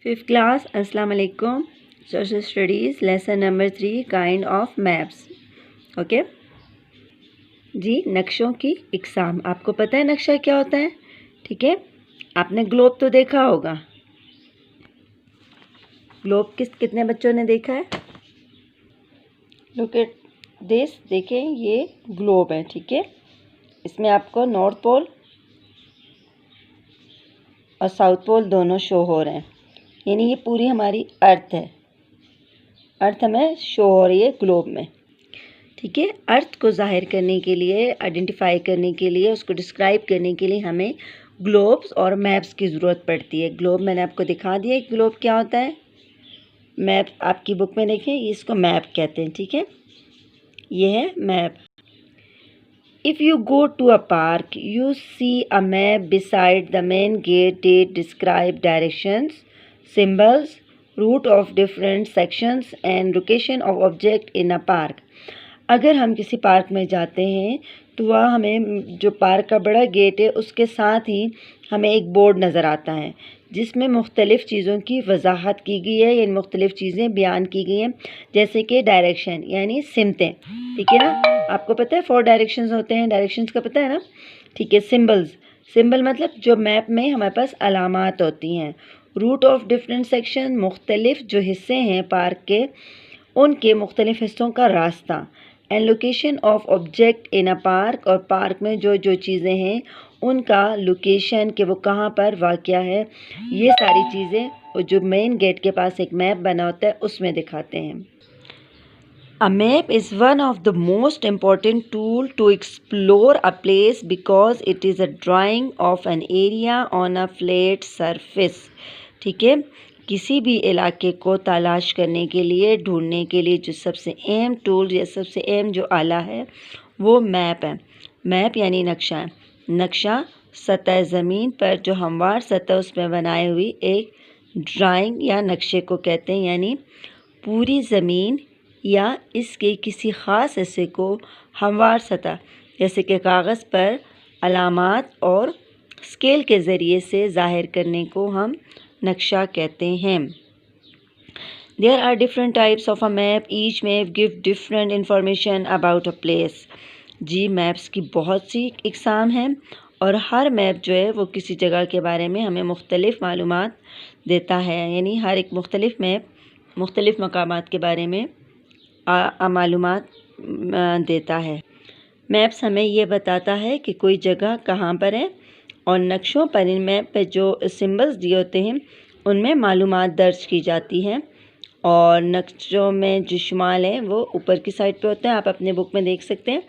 Fifth class अस्सलाम वालेकुम। Social studies lesson number 3 kind of maps. Okay जी, नक्शों की इकसाम। आपको पता है नक्शा क्या होता है? ठीक है, आपने ग्लोब तो देखा होगा। ग्लोब कितने बच्चों ने देखा है? लुक एट दिस, देखें ये ग्लोब है। ठीक है, इसमें आपको नॉर्थ पोल और साउथ पोल दोनों शो हो रहे हैं, यानी ये पूरी हमारी अर्थ है। अर्थ हमें शो हो रही है ग्लोब में। ठीक है, अर्थ को ज़ाहिर करने के लिए, आइडेंटिफाई करने के लिए, उसको डिस्क्राइब करने के लिए हमें ग्लोब्स और मैप्स की ज़रूरत पड़ती है। ग्लोब मैंने आपको दिखा दिया कि ग्लोब क्या होता है। मैप आपकी बुक में देखें, इसको मैप कहते हैं। ठीक है, ये है map. If you go to a park you see a map beside the main gate that describe directions, symbols, route of different sections and location of object in a park. अगर हम किसी park में जाते हैं तो वह हमें जो पार्क का बड़ा गेट है उसके साथ ही हमें एक बोर्ड नज़र आता है जिसमें मुख्तलिफ़ चीज़ों की वजाहत की गई है, यानी मुख्तलिफ़ चीज़ें बयान की गई हैं, जैसे कि डायरेक्शन यानी सिमतें। ठीक है ना, आपको पता है 4 डायरेक्शंस होते हैं, डायरेक्शंस का पता है ना। ठीक है, सिंबल्स, सिंबल मतलब जो मैप में हमारे पास अलामात होती हैं। रूट ऑफ डिफरेंट सेक्शन, मुख्तलिफ़ जो हिस्से हैं पार्क के उनके मुख्तलिफ़ हिस्सों का रास्ता। And location of object in a park, और पार्क में जो जो चीज़ें हैं उनका लोकेशन कि वो कहाँ पर वाक़या है, ये सारी चीज़ें और जो मेन गेट के पास एक मैप बना होता है उसमें दिखाते हैं। A map is one of the most important tool to explore a place because it is a drawing of an area on a flat surface. ठीक है, किसी भी इलाके को तलाश करने के लिए, ढूंढने के लिए जो सबसे अहम टूल या सबसे अहम जो आला है वो मैप है। मैप यानी नक्शा है। नक्शा सतह ज़मीन पर जो हमवार सतह उसमें बनाई हुई एक ड्राइंग या नक्शे को कहते हैं, यानी पूरी ज़मीन या इसके किसी ख़ास हिस्से को हमवार सतह जैसे कि कागज़ पर अलामात और स्केल के ज़रिए से ज़ाहिर करने को हम नक्शा कहते हैं। There are different types of a map. Each map give different information about a place. जी, मैप्स की बहुत सी इकसाम हैं और हर मैप जो है वो किसी जगह के बारे में हमें मुख्तलिफ़ मालूमात देता है, यानी हर एक मुख्तलिफ़ मैप मुख्तलिफ़ मकामात के बारे में मालूमात देता है। मैप्स हमें ये बताता है कि कोई जगह कहाँ पर है, और नक्शों पर, इन मैप पे जो सिंबल्स दिए होते हैं उनमें मालूमात दर्ज की जाती हैं, और नक्शों में जो शुमाल है वो ऊपर की साइड पे होता है, आप अपने बुक में देख सकते हैं।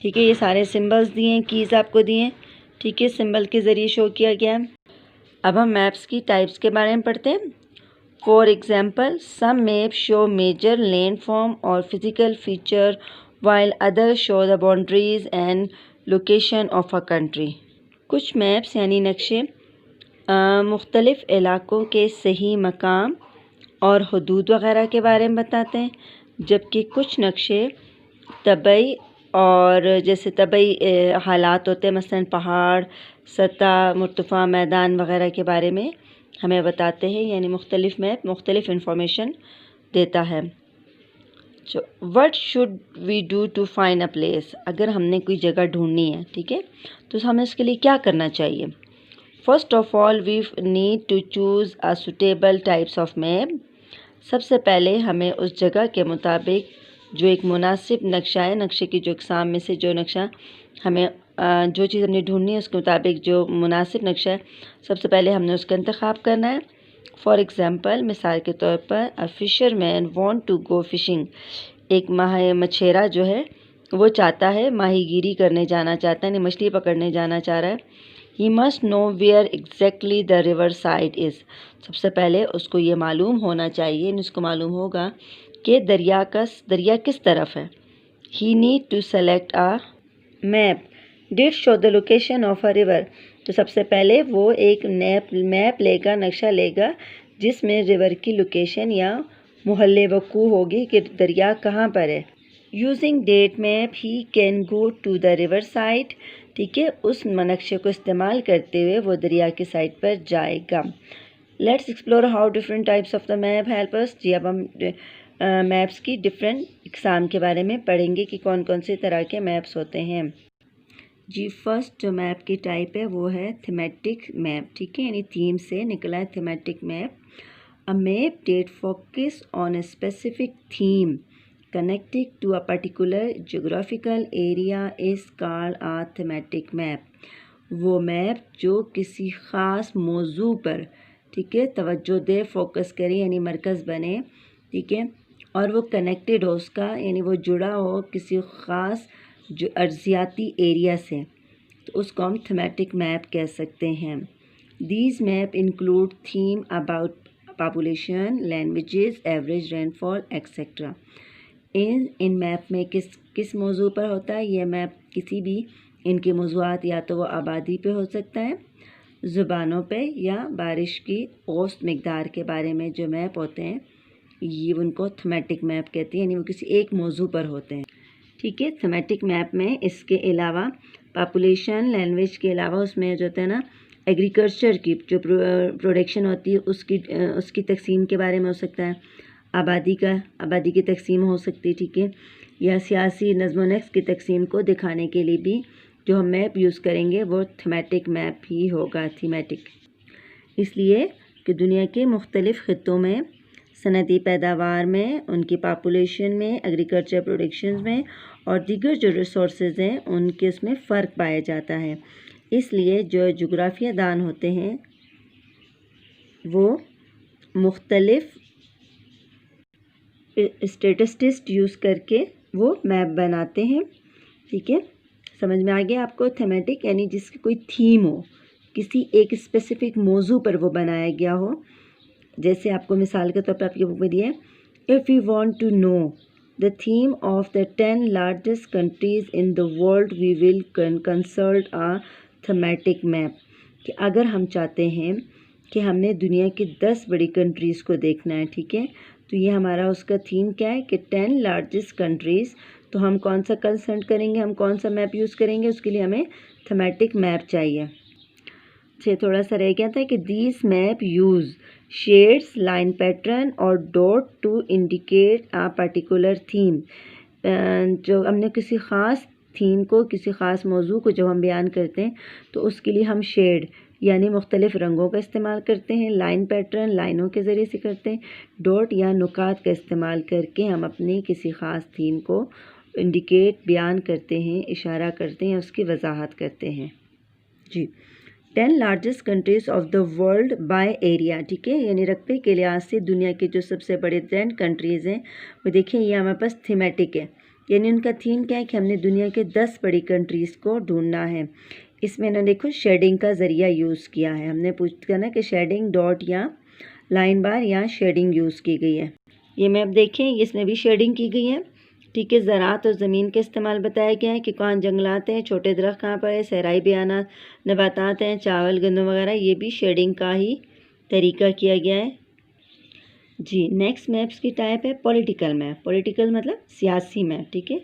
ठीक है, ये सारे सिंबल्स दिए हैं, कीज़ आपको दिए हैं। ठीक है, सिंबल के ज़रिए शो किया गया है। अब हम मैप्स की टाइप्स के बारे में पढ़ते हैं। For example, some maps show major landform or physical feature while others show the boundaries and location of a country. कुछ मैप्स यानी नक्शे मुख्तलिफ़ इलाक़ों के सही मकाम और हदूद वग़ैरह के बारे में बताते हैं, जबकि कुछ नक्शे तबई और जैसे तबई हालात होते हैं, मसलन पहाड़, सतह, मुर्तफ़ा मैदान वग़ैरह के बारे में हमें बताते हैं, यानी मुख्तलिफ़ मैप मुख्तलिफ़ इंफॉर्मेशन देता है। What should we do to find a place, अगर हमने कोई जगह ढूंढनी है, ठीक है, तो हमें इसके लिए क्या करना चाहिए। First of all we need to choose a suitable types of map. सबसे पहले हमें उस जगह के मुताबिक जो एक मुनासिब नक्शा है, नक्शे की जो इकसाम में से जो नक्शा हमें जो चीज़ हमने ढूंढनी है उसके मुताबिक जो मुनासिब नक्शा है, सबसे पहले हमने उसका इंतखाब करना है। फॉर एग्ज़ाम्पल, मिसाल के तौर पर, a fisherman want to go fishing. एक मछेरा जो है वो चाहता है, माहीगीरी करने जाना चाहता है, यानी मछली पकड़ने जाना चाह रहा है। He must know where exactly the river side is. सबसे पहले उसको ये मालूम होना चाहिए, उसको मालूम होगा कि दरिया किस तरफ है। He need to select a map did show the location of a river. तो सबसे पहले वो एक मैप लेगा, नक्शा लेगा जिसमें रिवर की लोकेशन या मुहल्ले वकू होगी कि दरिया कहाँ पर है। Using that map he can go to the river side. ठीक है, उस नक्शे को इस्तेमाल करते हुए वो दरिया की साइड पर जाएगा। Let's explore how different types of the map help us. जी अब हम मैप्स की डिफरेंट इकसाम के बारे में पढ़ेंगे कि कौन कौन से तरह के मैप्स होते हैं। जी फर्स्ट जो मैप की टाइप है वो है थीमेटिक मैप, ठीक है, यानी थीम से निकला है thematic map. A map that focus on a specific theme connected to a particular geographical area is called a thematic map। वो मैप जो किसी ख़ास मौजू पर, ठीक है, तवज्जो दे, फोकस करे यानी मरकज़ बने, ठीक है, और वो कनेक्टेड हो उसका यानी वो जुड़ा हो किसी ख़ास जो अर्जियाती एरिया से, तो उसको हम थीमेटिक मैप कह सकते हैं। These map include theme about population, languages, average rainfall etcetera. In map में किस मौजू पर होता है ये मैप? किसी भी इनके मौज़ूआत या तो वो आबादी पे हो सकता है, ज़ुबानों पे, या बारिश की औसत मकदार के बारे में जो मैप होते हैं ये उनको थीमेटिक मैप कहते हैं, यानी वो किसी एक मौजू पर होते हैं, ठीक है। थीमेटिक मैप में इसके अलावा पॉपुलेशन, लैंग्वेज के अलावा उसमें जो होता है ना एग्रीकल्चर की जो प्रोडक्शन होती है उसकी तकसीम के बारे में हो सकता है, आबादी की तकसीम हो सकती है, ठीक है, या सियासी नज़्म व नस्क़ की तकसीम को दिखाने के लिए भी जो हम मैप यूज़ करेंगे वो थीमेटिक मैप ही होगा। थीमेटिक इसलिए कि दुनिया के मुख्तलिफ़ ख़ित्तों में सनती पैदावार में, उनकी पॉपुलेशन में, एग्रीकल्चर प्रोडक्शन में और दीगर जो रिसोर्सेज हैं उनके उसमें फ़र्क पाया जाता है। इसलिए जो जोग्राफिया दान होते हैं वो मुख्तलिफ़ स्टेटिस्टिक्स यूज़ करके वो मैप बनाते हैं, ठीक है। समझ में आ गया आपको? थीमेटिक यानी जिसकी कोई थीम हो, किसी एक स्पेसिफिक मौजू पर वो बनाया गया हो। जैसे आपको मिसाल के तौर पर आपकी बुक में दिया है, if you want to know the theme of the 10 largest countries in the world we will consult a thematic map. कि अगर हम चाहते हैं कि हमने दुनिया की 10 बड़ी कंट्रीज़ को देखना है, ठीक है, तो ये हमारा उसका थीम क्या है कि 10 लार्जेस्ट कंट्रीज़, तो हम कौन सा कंसल्ट करेंगे, हम कौन सा मैप यूज़ करेंगे, उसके लिए हमें थीमेटिक मैप चाहिए। से थोड़ा सा रह गया था कि these map use shades, line pattern और dot to indicate uh particular theme. जो हमने किसी ख़ास थीम को, किसी ख़ास मौजू को जब हम बयान करते हैं तो उसके लिए हम शेड यानी मुख्तलिफ़ रंगों का इस्तेमाल करते हैं, लाइन पैटर्न लाइनों के ज़रिए से करते हैं, डॉट या नुकात का इस्तेमाल करके हम अपनी किसी ख़ास थीम को इंडिकेट बयान करते हैं, इशारा करते हैं, उसकी वजाहत करते हैं। जी 10 largest countries of the world by area, ठीक है, यानी रकबे के लिहाज से दुनिया के जो सबसे बड़े 10 कंट्रीज़ हैं वो देखिए ये हमारे पास थीमेटिक है, यानी उनका थीम क्या है कि हमने दुनिया के 10 बड़ी कंट्रीज़ को ढूंढना है। इसमें ना देखो शेडिंग का ज़रिया यूज़ किया है, हमने पूछा ना कि शेडिंग डॉट या लाइन बार या शेडिंग यूज़ की गई है। ये मैप देखें इसमें भी शेडिंग की गई है, ठीक है। ज़राअत और ज़मीन का इस्तेमाल बताया गया है कि कहाँ जंगलात हैं, छोटे दरख्त कहाँ पर है, सहराई बयानात नबातात हैं, चावल गंदम वगैरह, ये भी शेडिंग का ही तरीका किया गया है। जी नेक्स्ट मैप्स की टाइप है पॉलिटिकल मैप। पॉलिटिकल मतलब सियासी मैप, ठीक है।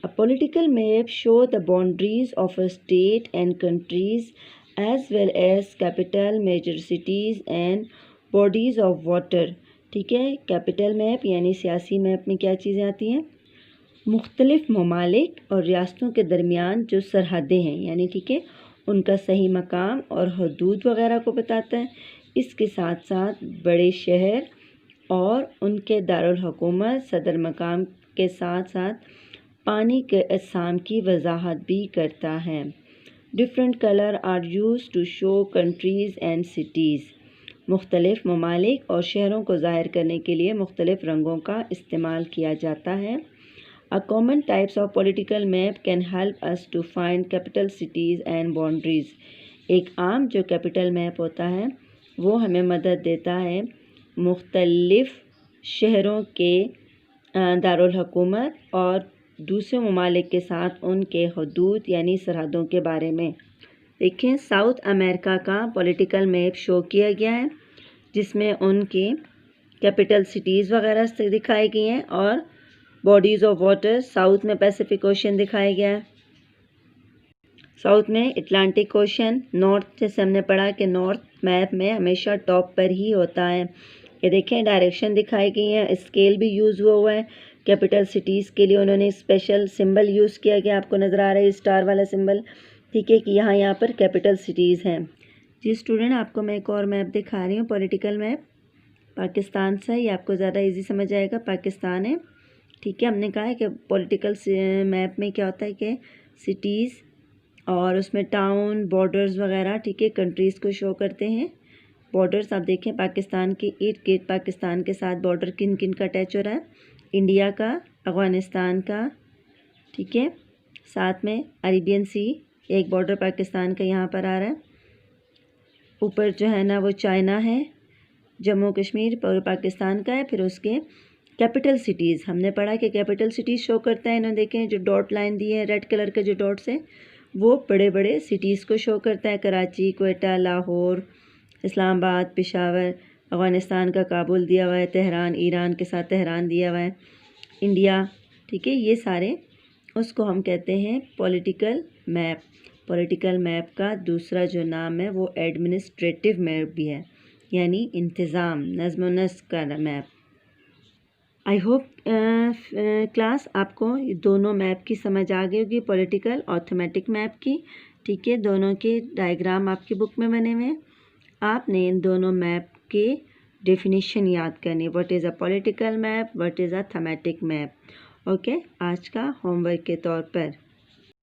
A political map show the boundaries of a state and countries as well as capital, major cities and bodies of water, ठीक है। कैपिटल मैप यानी सियासी मैप में क्या चीज़ें आती हैं? मुख्तलिफ़ ममालिक और रियासतों के दरमियान जो सरहदें हैं यानी, ठीक है, उनका सही मकाम और हदूद वगैरह को बताता है। इसके साथ साथ बड़े शहर और उनके दारुल हुकूमत, सदर मकाम के साथ साथ पानी के अक़साम की वजाहत भी करता है। Different colour are use to show countries and cities. मुख्तलिफ़ ममालिक और शहरों को ज़ाहिर करने के लिए मुख्तलिफ़ रंगों का इस्तेमाल किया जाता है। A common types of political map can help us to find capital cities and boundaries। एक आम जो कैपिटल मैप होता है वो हमें मदद देता है मुख्तलिफ़ शहरों के दारुल हुकूमत और दूसरे ममालिक के साथ उनके हदूद यानी सरहदों के बारे में। देखें साउथ अमेरिका का पॉलिटिकल मैप शो किया गया है जिसमें उनकी कैपिटल सिटीज़ वगैरह से दिखाई गई हैं और बॉडीज़ ऑफ वाटर। साउथ में पैसिफिक ओशन दिखाया गया है, साउथ में अटलांटिक ओशन, नॉर्थ जैसे हमने पढ़ा कि नॉर्थ मैप में हमेशा टॉप पर ही होता है। ये देखें डायरेक्शन दिखाई गई है, स्केल भी यूज़ हुआ है। कैपिटल सिटीज़ के लिए उन्होंने स्पेशल सिंबल यूज़ किया गया, आपको नज़र आ रहा है स्टार वाला सिंबल, ठीक है, कि यहाँ पर कैपिटल सिटीज़ हैं। जी स्टूडेंट, आपको मैं एक और मैप दिखा रही हूँ, पॉलिटिकल मैप पाकिस्तान से। ये आपको ज़्यादा इजी समझ आएगा, पाकिस्तान है, ठीक है। हमने कहा है कि पॉलिटिकल मैप में क्या होता है कि सिटीज़ और उसमें टाउन, बॉर्डर्स वगैरह, ठीक है, कंट्रीज़ को शो करते हैं। बॉर्डर्स आप देखें, पाकिस्तान के इर्द गिर्द पाकिस्तान के साथ बॉर्डर किन किन का अटैच हो रहा है, इंडिया का, अफ़गानिस्तान का, ठीक है, साथ में अरेबियन सी, एक बॉर्डर पाकिस्तान का यहाँ पर आ रहा है, ऊपर जो है ना वो चाइना है, जम्मू कश्मीर पूरे पाकिस्तान का है। फिर उसके कैपिटल सिटीज़ हमने पढ़ा कि कैपिटल सिटीज़ शो करता है, इन्होंने देखें जो डॉट लाइन दी है रेड कलर के जो डॉट्स हैं वो बड़े बड़े सिटीज़ को शो करता है, कराची, क्वेटा, लाहौर, इस्लामाबाद, पेशावर, अफ़गानिस्तान का काबुल दिया हुआ है, तेहरान, ईरान के साथ तेहरान दिया हुआ है, इंडिया, ठीक है, ये सारे उसको हम कहते हैं पॉलिटिकल मैप। पॉलिटिकल मैप का दूसरा जो नाम है वो एडमिनिस्ट्रेटिव मैप भी है, यानी इंतज़ाम, नज़्म व नस्क का मैप। आई होप क्लास आपको ये दोनों मैप की समझ आ गई होगी, पॉलिटिकल और थीमेटिक मैप की, ठीक है। दोनों के डायग्राम आपकी बुक में बने हुए हैं, आपने इन दोनों मैप के डेफिनेशन याद करनी, what is a political map, what is a thematic map. Okay, आज का होमवर्क के तौर पर